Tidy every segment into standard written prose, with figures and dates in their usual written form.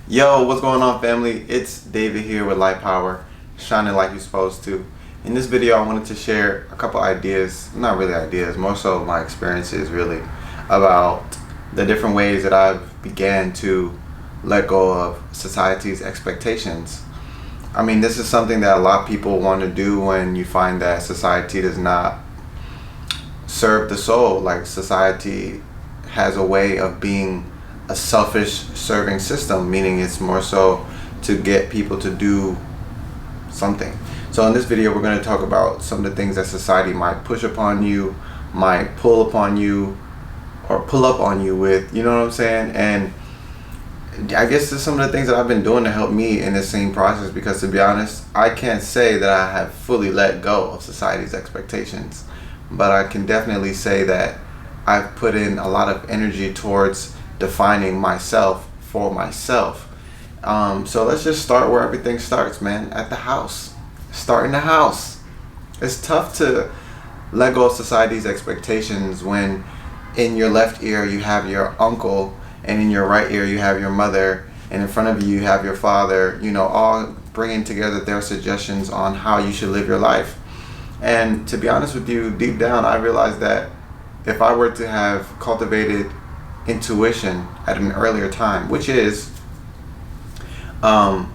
Yo, what's going on, family? It's David here with Light Power, shining like you're supposed to. In this video, I wanted to share a couple ideas, not really ideas, more so my experiences really, about the different ways that I've began to let go of society's expectations. I mean, this is something that a lot of people want to do when you find that society does not serve the soul. Like, society has a way of being a selfish serving system, meaning it's more so to get people to do something. So in this video, we're going to talk about some of the things that society might push upon you, might pull upon you, or pull up on you with, you know what I'm saying? And I guess there's some of the things that I've been doing to help me in this same process, because to be honest, I can't say that I have fully let go of society's expectations, but I can definitely say that I've put in a lot of energy towards defining myself for myself. So let's just start where everything starts, man, at the house. Start in the house. It's tough to let go of society's expectations when in your left ear you have your uncle, and in your right ear you have your mother, and in front of you you have your father, all bringing together their suggestions on how you should live your life. And to be honest with you, deep down I realized that if I were to have cultivated intuition at an earlier time, which is the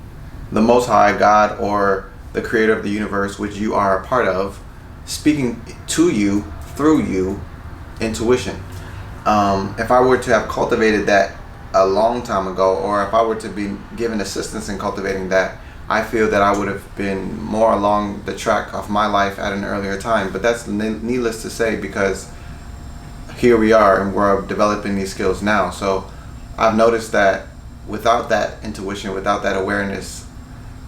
Most High God, or the creator of the universe, which you are a part of, speaking to you through you, intuition. If I were to have cultivated that a long time ago, or if I were to be given assistance in cultivating that, I feel that I would have been more along the track of my life at an earlier time. But that's needless to say, because here we are and we're developing these skills now. So I've noticed that without that intuition, without that awareness,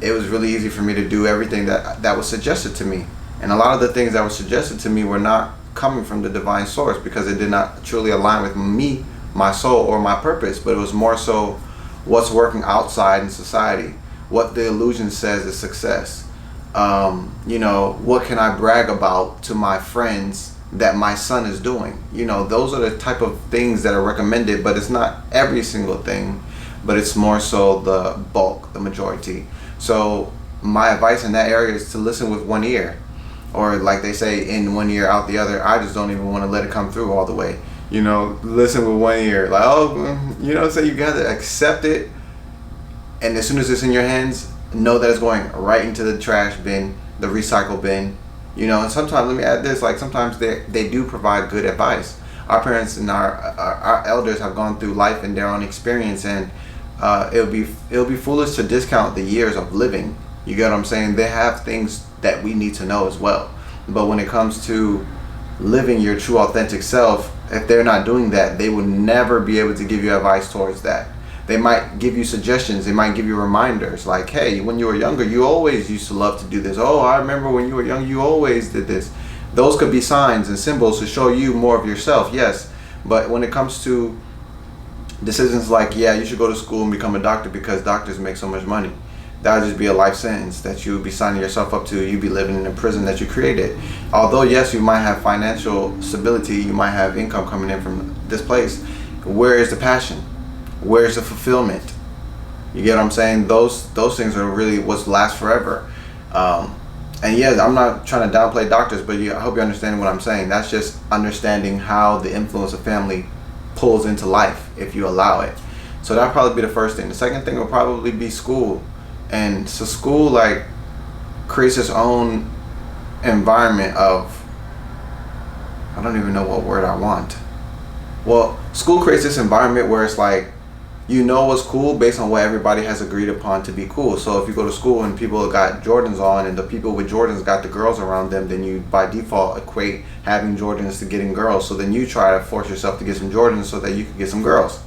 it was really easy for me to do everything that was suggested to me. And a lot of the things that were suggested to me were not coming from the divine source, because it did not truly align with me, my soul, or my purpose, but it was more so what's working outside in society, what the illusion says is success. What can I brag about to my friends that my son is doing? Those are the type of things that are recommended, but it's not every single thing, but it's more so the bulk, the majority. So my advice in that area is to listen with one ear, or like they say, in one ear out the other. I just don't even want to let it come through all the way. Listen with one ear, like, so you gotta accept it, and as soon as it's in your hands, know that it's going right into the trash bin, the recycle bin. And sometimes, let me add this, like, sometimes they do provide good advice. Our parents and our elders have gone through life in their own experience, and it'll be foolish to discount the years of living. You get what I'm saying? They have things that we need to know as well. But when it comes to living your true authentic self, if they're not doing that, they will never be able to give you advice towards that. They might give you suggestions, they might give you reminders, like, hey, when you were younger, you always used to love to do this. Oh, I remember when you were young, you always did this. Those could be signs and symbols to show you more of yourself, yes. But when it comes to decisions like, yeah, you should go to school and become a doctor because doctors make so much money, that would just be a life sentence that you would be signing yourself up to. You'd be living in a prison that you created. Although, yes, you might have financial stability, you might have income coming in from this place. Where is the passion? Where's the fulfillment? You get what I'm saying? Those things are really what's lasts forever. And yeah, I'm not trying to downplay doctors, but I hope you understand what I'm saying. That's just understanding how the influence of family pulls into life if you allow it. So that'll probably be the first thing. The second thing will probably be school. And so school, like, creates its own environment of, I don't even know what word I want. Well, school creates this environment where it's like, what's cool based on what everybody has agreed upon to be cool. So if you go to school and people got Jordans on, and the people with Jordans got the girls around them, then you by default equate having Jordans to getting girls. So then you try to force yourself to get some Jordans so that you can get some girls.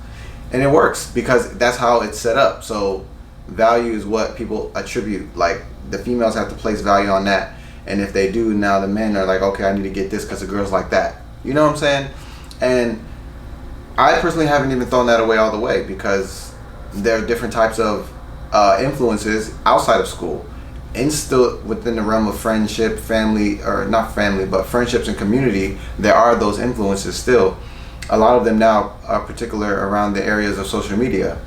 And it works because that's how it's set up. So value is what people attribute. Like, the females have to place value on that. And if they do, now the men are like, okay, I need to get this because the girls like that. You know what I'm saying? And I personally haven't even thrown that away all the way, because there are different types of influences outside of school, and still within the realm of friendship, family, or not family, but friendships and community. There are those influences still. A lot of them now are particular around the areas of social media.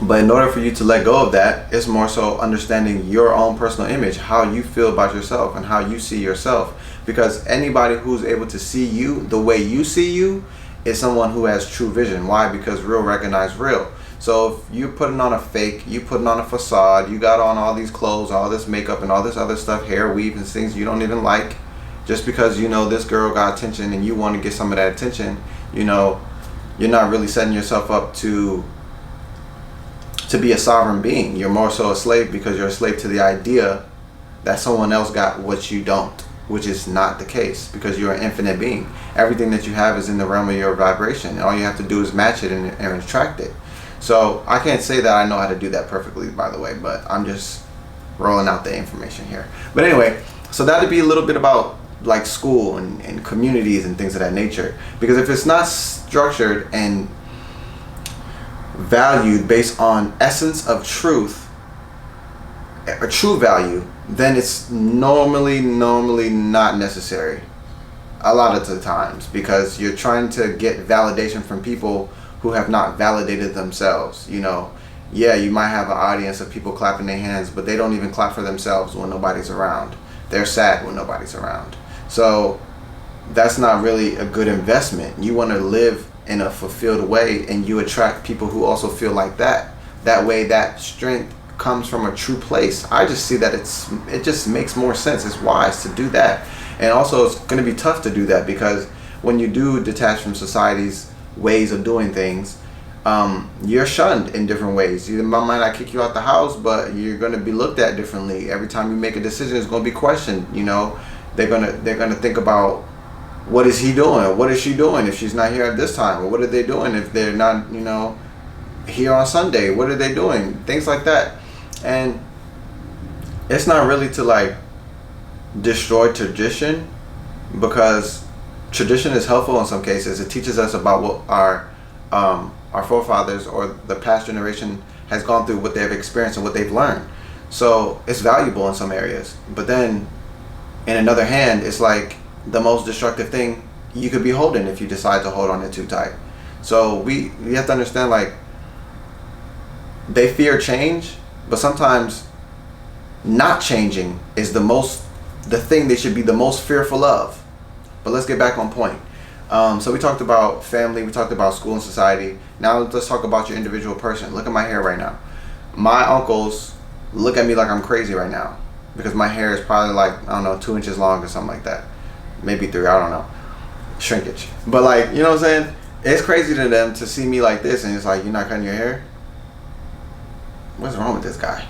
But in order for you to let go of that, it's more so understanding your own personal image, how you feel about yourself and how you see yourself. Because anybody who's able to see you the way you see you is someone who has true vision. Why? Because real recognize real. So if you're putting on a fake, you putting on a facade, you got on all these clothes, all this makeup and all this other stuff, hair, weave and things you don't even like, just because you know this girl got attention and you want to get some of that attention, you know, you're not really setting yourself up to be a sovereign being. You're more so a slave because you're a slave to the idea that someone else got what you don't, which is not the case, because you're an infinite being. Everything that you have is in the realm of your vibration, and all you have to do is match it and attract it. So I can't say that I know how to do that perfectly, by the way, but I'm just rolling out the information here. But anyway, so that'd be a little bit about like school and communities and things of that nature. Because if it's not structured and valued based on essence of truth or true value, then it's normally not necessary a lot of the times, because you're trying to get validation from people who have not validated themselves. You know, yeah, you might have an audience of people clapping their hands, but they don't even clap for themselves when nobody's around. They're sad when nobody's around. So that's not really a good investment. You want to live in a fulfilled way, and you attract people who also feel like that. That way, that strength comes from a true place. I just see that it just makes more sense. It's wise to do that. And also, it's going to be tough to do that, because when you do detach from society's ways of doing things, you're shunned in different ways. You might not kick you out the house, but you're going to be looked at differently. Every time you make a decision, it's going to be questioned. You know, they're gonna think about, what is he doing? What is she doing if she's not here at this time? Or what are they doing if they're not, you know, here on Sunday? What are they doing? Things like that. And it's not really to like destroy tradition, because tradition is helpful in some cases. It teaches us about what our forefathers or the past generation has gone through, what they've experienced and what they've learned. So it's valuable in some areas. But then in another hand, it's like the most destructive thing you could be holding if you decide to hold on it too tight. So we have to understand, like, they fear change, but sometimes not changing is the thing they should be the most fearful of. But let's get back on point. So we talked about family, we talked about school and society. Now let's talk about your individual person. Look at my hair right now. My uncles look at me like I'm crazy right now, because my hair is probably like, I don't know, 2 inches long or something like that. Maybe 3, I don't know. Shrinkage. But like, you know what I'm saying? It's crazy to them to see me like this, and it's like, you're not cutting your hair? What's wrong with this guy?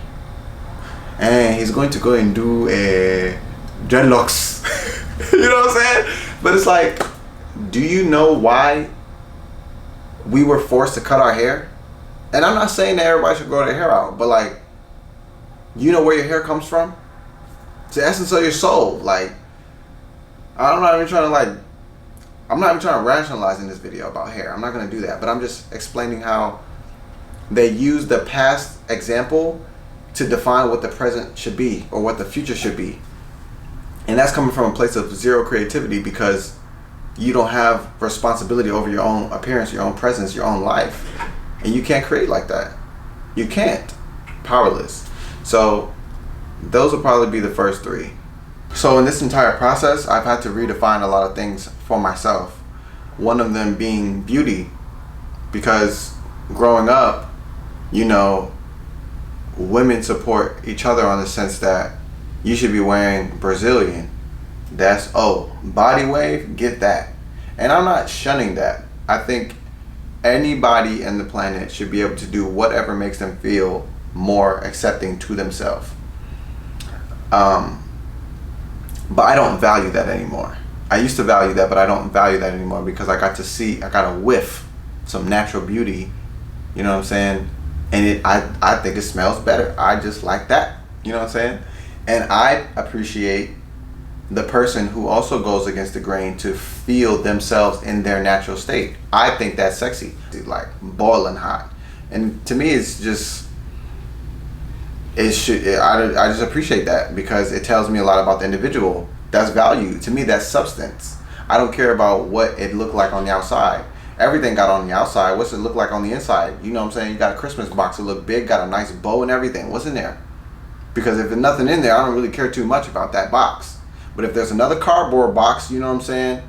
And he's going to go and do a dreadlocks. You know what I'm saying? But it's like, do you know why we were forced to cut our hair? And I'm not saying that everybody should grow their hair out, but like, you know where your hair comes from? It's the essence of your soul. Like, I'm not even trying to rationalize in this video about hair. I'm not going to do that. But I'm just explaining how they use the past example to define what the present should be or what the future should be. And that's coming from a place of zero creativity, because you don't have responsibility over your own appearance, your own presence, your own life. And you can't create like that. You can't. Powerless. So those will probably be the first 3. So in this entire process, I've had to redefine a lot of things for myself. One of them being beauty, because growing up, you know, women support each other on the sense that you should be wearing Brazilian. That's, oh, body wave, get that. And I'm not shunning that. I think anybody in the planet should be able to do whatever makes them feel more accepting to themselves. But I don't value that anymore. I used to value that, but I don't value that anymore, because I got to whiff some natural beauty, you know what I'm saying? And I think it smells better. I just like that, you know what I'm saying? And I appreciate the person who also goes against the grain to feel themselves in their natural state. I think that's sexy, like boiling hot. And to me, it's just, I just appreciate that, because it tells me a lot about the individual. That's value. To me, that's substance. I don't care about what it looked like on the outside. Everything got on the outside. What's it look like on the inside? You know what I'm saying? You got a Christmas box that look big, got a nice bow and everything. What's in there? Because if there's nothing in there, I don't really care too much about that box. But if there's another cardboard box, you know what I'm saying?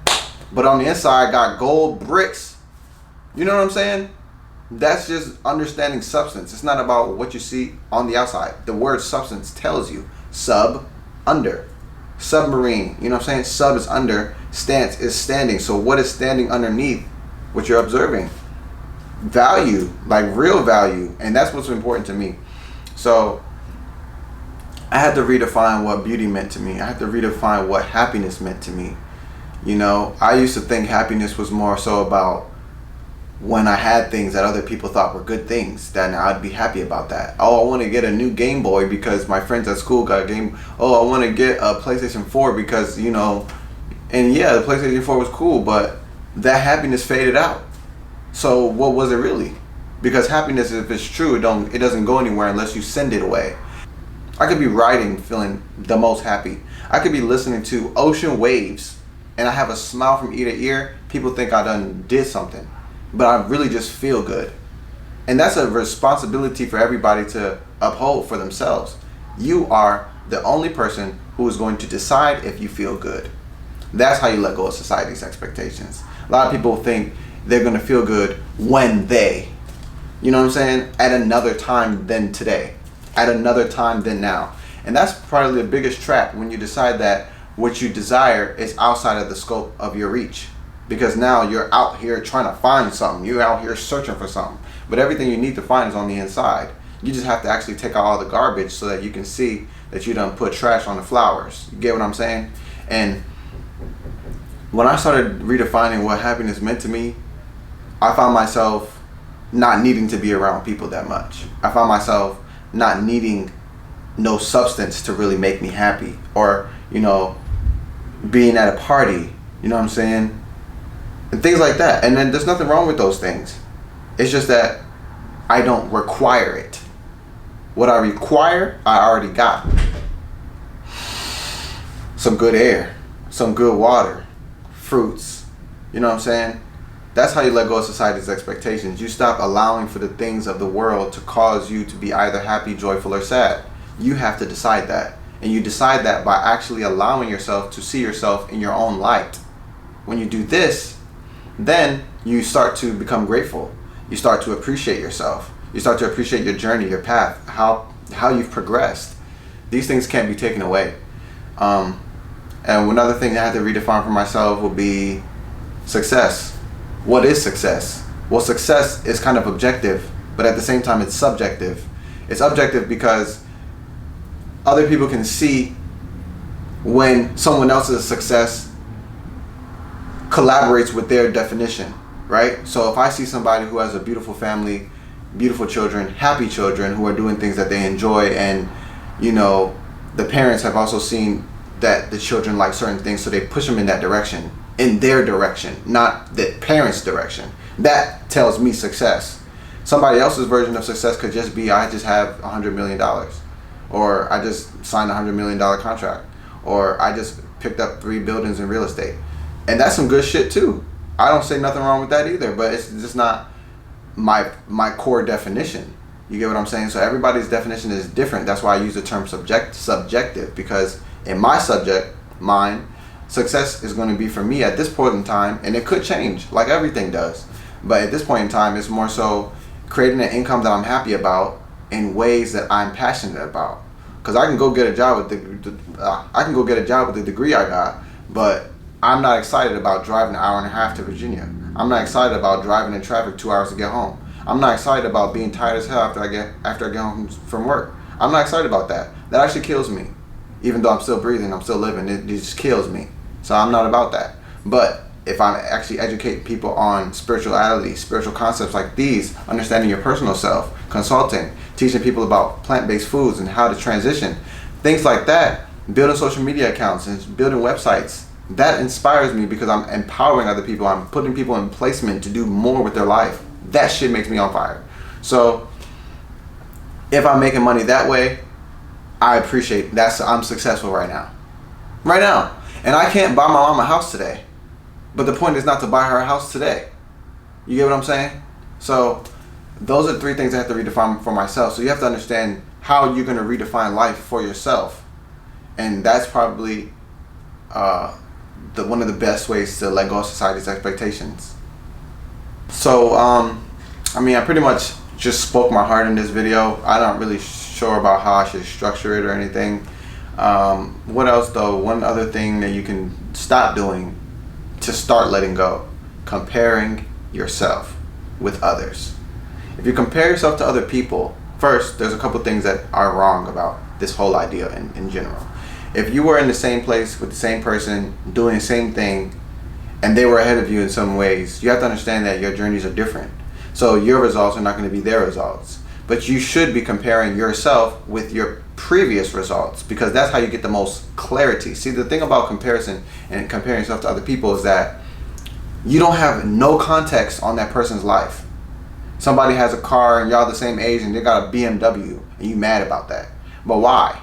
But on the inside got gold bricks. You know what I'm saying? That's just understanding substance. It's not about what you see on the outside. The word substance tells you. Sub, under. Submarine, you know what I'm saying? Sub is under, stance is standing. So what is standing underneath what you're observing? Value, like real value. And that's what's important to me. So I had to redefine what beauty meant to me. I had to redefine what happiness meant to me. You know, I used to think happiness was more so about when I had things that other people thought were good things, then I'd be happy about that. Oh, I want to get a new Game Boy because my friends at school got a Game. Oh, I want to get a PlayStation 4 because, you know, and yeah, the PlayStation 4 was cool, but that happiness faded out. So what was it really? Because happiness, if it's true, it doesn't go anywhere unless you send it away. I could be riding feeling the most happy. I could be listening to ocean waves and I have a smile from ear to ear. People think I done did something. But I really just feel good. And that's a responsibility for everybody to uphold for themselves. You are the only person who is going to decide if you feel good. That's how you let go of society's expectations. A lot of people think they're going to feel good when they, you know what I'm saying, at another time than today, at another time than now. And that's probably the biggest trap when you decide that what you desire is outside of the scope of your reach. Because now you're out here trying to find something. You're out here searching for something. But everything you need to find is on the inside. You just have to actually take out all the garbage so that you can see that you done put trash on the flowers. You get what I'm saying? And when I started redefining what happiness meant to me, I found myself not needing to be around people that much. I found myself not needing no substance to really make me happy. Or, you know, being at a party, you know what I'm saying? And things like that. And then there's nothing wrong with those things. It's just that I don't require it. What I require, I already got. Some good air, some good water, fruits. You know what I'm saying? That's how you let go of society's expectations. You stop allowing for the things of the world to cause you to be either happy, joyful, or sad. You have to decide that. And you decide that by actually allowing yourself to see yourself in your own light. When you do this, then you start to become grateful. You start to appreciate yourself. You start to appreciate your journey, your path, how you've progressed. These things can't be taken away. And another thing I had to redefine for myself would be success. What is success? Well, success is kind of objective, but at the same time it's subjective. It's objective because other people can see when someone else's success collaborates with their definition, right? So if I see somebody who has a beautiful family, beautiful children, happy children who are doing things that they enjoy, and you know, the parents have also seen that the children like certain things, so they push them in that direction, in their direction, not the parents' direction. That tells me success. Somebody else's version of success could just be, I just have $100 million, or I just signed a $100 million contract, or I just picked up 3 buildings in real estate. And that's some good shit too. I don't say nothing wrong with that either, but it's just not my core definition. You get what I'm saying? So everybody's definition is different. That's why I use the term subjective, because in my mind, success is going to be for me at this point in time, and it could change like everything does. But at this point in time, it's more so creating an income that I'm happy about in ways that I'm passionate about. Because I can go get a job with the degree I got, but I'm not excited about driving an hour and a half to Virginia. I'm not excited about driving in traffic 2 hours to get home. I'm not excited about being tired as hell after I get home from work. I'm not excited about that. That actually kills me. Even though I'm still breathing, I'm still living, it just kills me. So I'm not about that. But if I actually educate people on spirituality, spiritual concepts like these, understanding your personal self, consulting, teaching people about plant-based foods and how to transition, things like that, building social media accounts and building websites, that inspires me because I'm empowering other people. I'm putting people in placement to do more with their life. That shit makes me on fire. So if I'm making money that way, I appreciate that. I'm successful right now. Right now. And I can't buy my mom a house today. But the point is not to buy her a house today. You get what I'm saying? So those are 3 things I have to redefine for myself. So you have to understand how you're going to redefine life for yourself. And that's probably one of the best ways to let go of society's expectations. So, I mean, I pretty much just spoke my heart in this video. I'm not really sure about how I should structure it or anything. What else though? One other thing that you can stop doing to start letting go: comparing yourself with others. If you compare yourself to other people, first, there's a couple things that are wrong about this whole idea in general. If you were in the same place with the same person doing the same thing and they were ahead of you in some ways, you have to understand that your journeys are different. So your results are not going to be their results. But you should be comparing yourself with your previous results, because that's how you get the most clarity. See, the thing about comparison and comparing yourself to other people is that you don't have no context on that person's life. Somebody has a car and y'all the same age and they got a BMW and you mad about that. But why?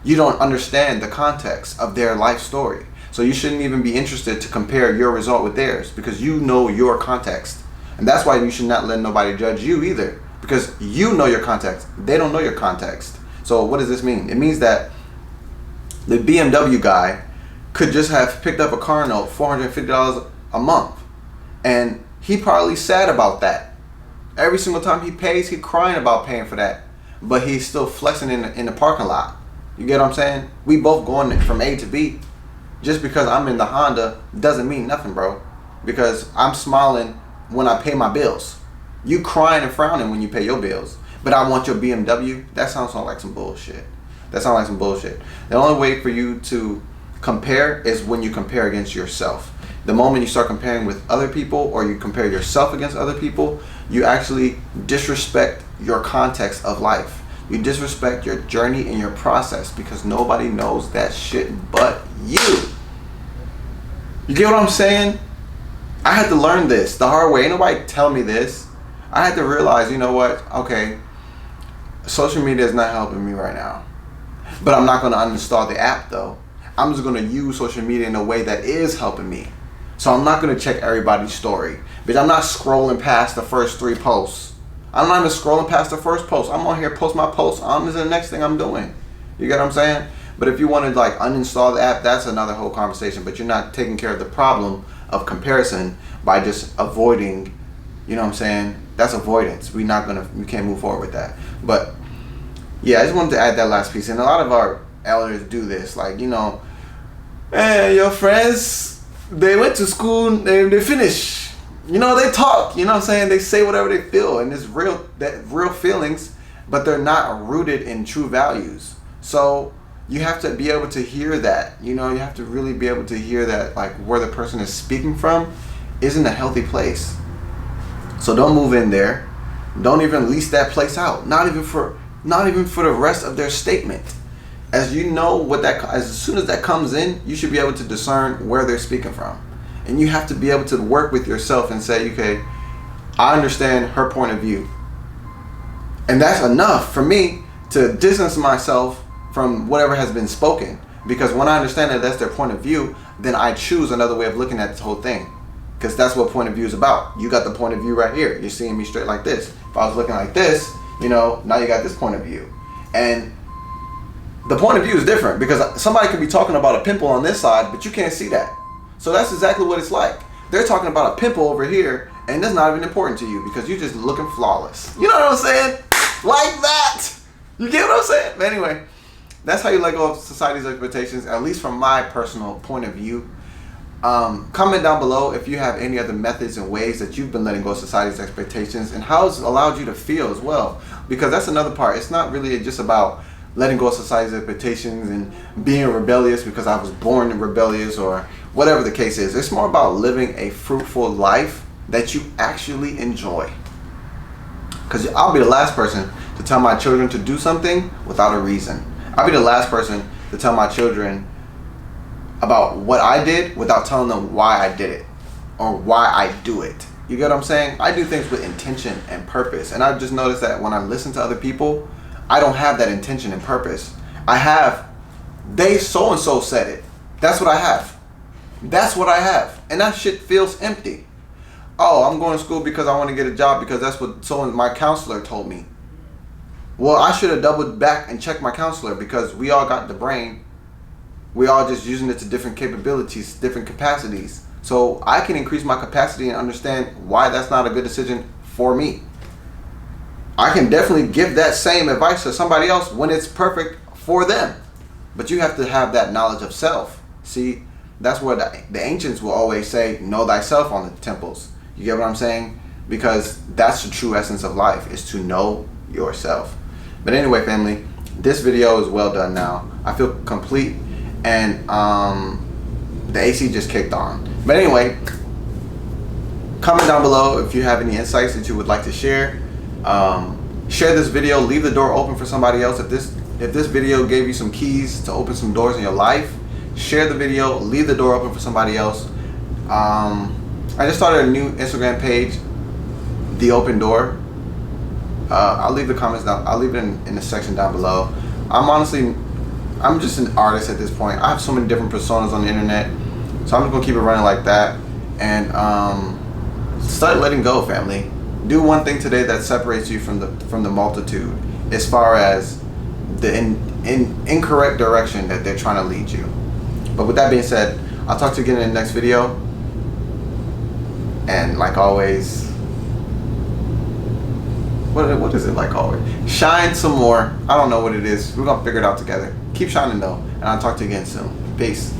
You don't understand the context of their life story. So you shouldn't even be interested to compare your result with theirs, because you know your context. And that's why you should not let nobody judge you either, because you know your context. They don't know your context. So what does this mean? It means that the BMW guy could just have picked up a car note, $450 a month, and he probably sad about that. Every single time he pays, he's crying about paying for that, but he's still flexing in the parking lot. You get what I'm saying? We both going from A to B. Just because I'm in the Honda doesn't mean nothing, bro, because I'm smiling when I pay my bills. You crying and frowning when you pay your bills, but I want your BMW. That sounds like some bullshit. That sounds like some bullshit. The only way for you to compare is when you compare against yourself. The moment you start comparing with other people, or you compare yourself against other people, you actually disrespect your context of life. You disrespect your journey and your process, because nobody knows that shit but you. You get what I'm saying? I had to learn this the hard way. Ain't nobody tell me this. I had to realize, you know what? Okay, social media is not helping me right now. But I'm not going to uninstall the app though. I'm just going to use social media in a way that is helping me. So I'm not going to check everybody's story. But I'm not scrolling past the first 3 posts. I'm not even scrolling past the first post. I'm on here, post my post on to the next thing I'm doing. You get what I'm saying? But if you want to like uninstall the app, that's another whole conversation. But you're not taking care of the problem of comparison by just avoiding. You know what I'm saying? That's avoidance. We can't move forward with that. But yeah, I just wanted to add that last piece. And a lot of our elders do this. Like, you know, hey, your friends, they went to school, they finish. You know, they talk, you know what I'm saying? They say whatever they feel, and it's real feelings, but they're not rooted in true values. So you have to be able to hear that. You know, you have to really be able to hear that, like, where the person is speaking from isn't a healthy place. So don't move in there. Don't even lease that place out. Not even for the rest of their statement. As you know as soon as that comes in, you should be able to discern where they're speaking from. And you have to be able to work with yourself and say, okay, I understand her point of view. And that's enough for me to distance myself from whatever has been spoken. Because when I understand that that's their point of view, then I choose another way of looking at this whole thing. Because that's what point of view is about. You got the point of view right here. You're seeing me straight like this. If I was looking like this, you know, now you got this point of view. And the point of view is different, because somebody could be talking about a pimple on this side, but you can't see that. So that's exactly what it's like. They're talking about a pimple over here, and that's not even important to you because you're just looking flawless. You know what I'm saying? Like that. You get what I'm saying? But anyway, that's how you let go of society's expectations, at least from my personal point of view. Comment down below if you have any other methods and ways that you've been letting go of society's expectations, and how it's allowed you to feel as well. Because that's another part. It's not really just about letting go of society's expectations and being rebellious because I was born rebellious or whatever the case is. It's more about living a fruitful life that you actually enjoy. Because I'll be the last person to tell my children to do something without a reason. I'll be the last person to tell my children about what I did without telling them why I did it or why I do it. You get what I'm saying? I do things with intention and purpose. And I've just noticed that when I listen to other people, I don't have that intention and purpose. I have, they so-and-so said it. That's what I have. That's what I have. And that shit feels empty. Oh, I'm going to school because I want to get a job because that's what my counselor told me. Well, I should have doubled back and checked my counselor, because we all got the brain. We all just using it to different capabilities, different capacities. So I can increase my capacity and understand why that's not a good decision for me. I can definitely give that same advice to somebody else when it's perfect for them. But you have to have that knowledge of self. See, that's where the ancients will always say, know thyself on the temples. You get what I'm saying? Because that's the true essence of life, is to know yourself. But anyway, family, this video is well done now. I feel complete, and the AC just kicked on. But anyway, comment down below if you have any insights that you would like to share. Share this video. Leave the door open for somebody else. If this video gave you some keys to open some doors in your life, share the video. Leave the door open for somebody else. I just started a new Instagram page, The Open Door. I'll leave the comments down. I'll leave it in the section down below. I'm just an artist at this point. I have so many different personas on the internet, so I'm just gonna keep it running like that, and start letting go, family. Do one thing today that separates you from the multitude, as far as the incorrect direction that they're trying to lead you. But with that being said, I'll talk to you again in the next video. And like always, what is it like always? Shine some more. I don't know what it is. We're gonna figure it out together. Keep shining though, and I'll talk to you again soon. Peace.